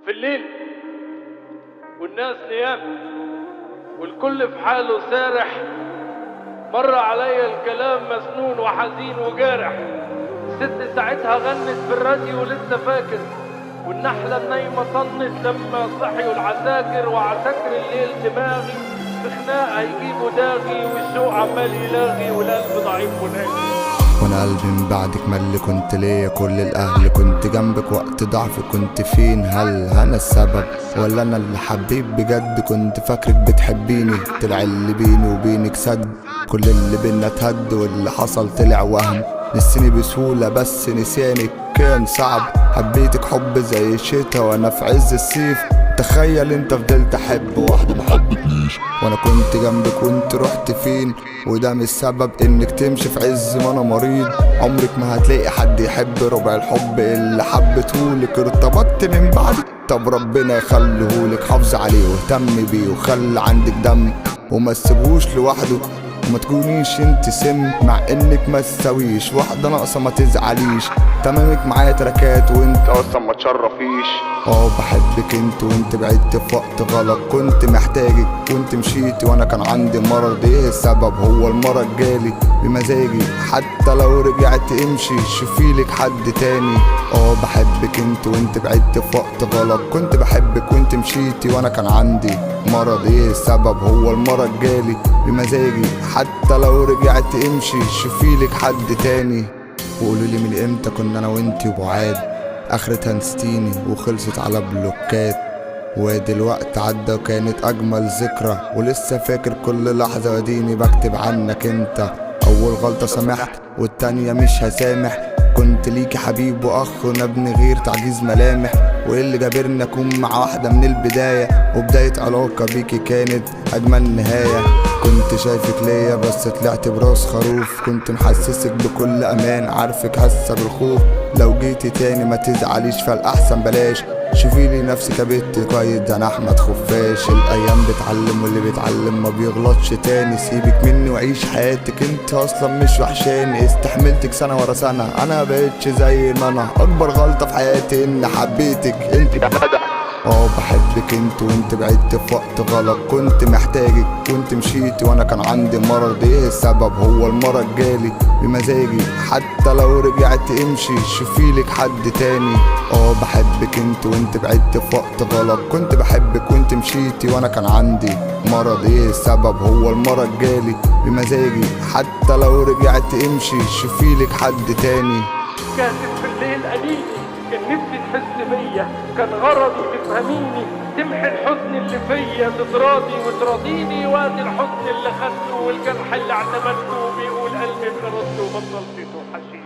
في الليل والناس نيام والكل في حاله سارح، مر علي الكلام مسنون وحزين وجارح. الست ساعتها غنت بالراديو لسه فاكر، والنحلة النايمة طنت لما صحيوا العساكر. وعساكر الليل دماغي في خناقة هيجيبوا داغي، والشوق عمال يلاغي والقلب ضعيف وناجي. وانا قلبي من بعدك مل، كنت ليا كل الاهل، كنت جنبك وقت ضعفي، كنت فين؟ هل انا السبب ولا انا اللي حبيب بجد؟ كنت فاكرك بتحبيني، طلع اللي بيني وبينك سد، كل اللي بينا اتهد واللي حصل طلع وهم. نسيني بسهولة بس نسيانك كان صعب، حبيتك حب زي الشتا وانا في عز الصيف. تخيل انت فضلت احب واحدة محبتنيش، وانا كنت جنبك وانت رحت فين؟ وده مش سبب انك تمشي في عز ما انا مريض. عمرك ما هتلاقي حد يحب ربع الحب اللي حبتهولك. ارتبطت من بعدك، طب ربنا يخليهولك. حافظ عليه واهتم بيه وخلي عندك دم، وما تسيبهوش لوحده، وما تكونيش انت سم مع انك ما تساويش. واحدة ناقصة ما تزعليش، تمامك معايا تركات وانت اصلا ما تشرفيش. بحبك انت وانت بعدت في وقت غلط، كنت محتاجك وانت مشيتي وانا كان عندي مرض. ايه السبب؟ هو المرض جالي بمزاجي، حتى لو رجعت امشي شوفيلك حد تاني. بحبك انت وانت بعدت في وقت غلط، كنت بحبك وانت مشيتي وانا كان عندي مرض. ايه السبب؟ هو المرض جالي بمزاجي، حتى لو رجعت امشي شوفيلك حد تاني. وقولولي من امتى كنا انا وانتي وبعاد، اخرتها نستيني وخلصت على بلوكات. ودلوقت عدى وكانت اجمل ذكرى، ولسه فاكر كل لحظة واديني بكتب عنك انت. اول غلطة سامحت والتانية مش هسامح، كنت ليكي حبيب واخ ونبني غير تعجيز ملامح. وايه اللي جابرني اكون مع واحدة من البداية، وبداية علاقة بيكي كانت اجمل نهاية. كنت شايفك ليا بس طلعت براس خروف، كنت محسسك بكل امان عارفك حاسة بالخوف. لو جيتي تاني ما تزعليش فالاحسن بلاش، شوفيلي نفسك يا بنت كويس ده انا احمد خفاش. الايام بتعلم واللي بيتعلم ما بيغلطش تاني، سيبك مني وعيش حياتك انت اصلا مش وحشاني. استحملتك سنة ورا سنة انا مبقتش زي ما انا، اكبر غلطة في حياتي ان حبيتك انت يا ندى. بحبك انت وانت بعدت في وقت غلط، كنت محتاجك وانت مشيتي وانا كان عندي مرض. ايه السبب؟ هو المرض جالي بمزاجي، حتى لو رجعت امشي شوفيلك حد تاني. بحبك انت وانت بعدت في وقت غلط، كنت بحبك وانت مشيتي وانا كان عندي مرض. ايه السبب؟ هو المرض جالي بمزاجي، حتى لو رجعت امشي شوفيلك حد تاني. كاتب في الليل أنيني، كان نفسي تحس بيا، كان غرضي تفهميني، تمحي الحزن اللي فيا، تتراضي وتراضيني وقت الحزن اللي خدته والجرح اللي اعتمدته. بيقول قلبي خلصت وبطلت توحشيني.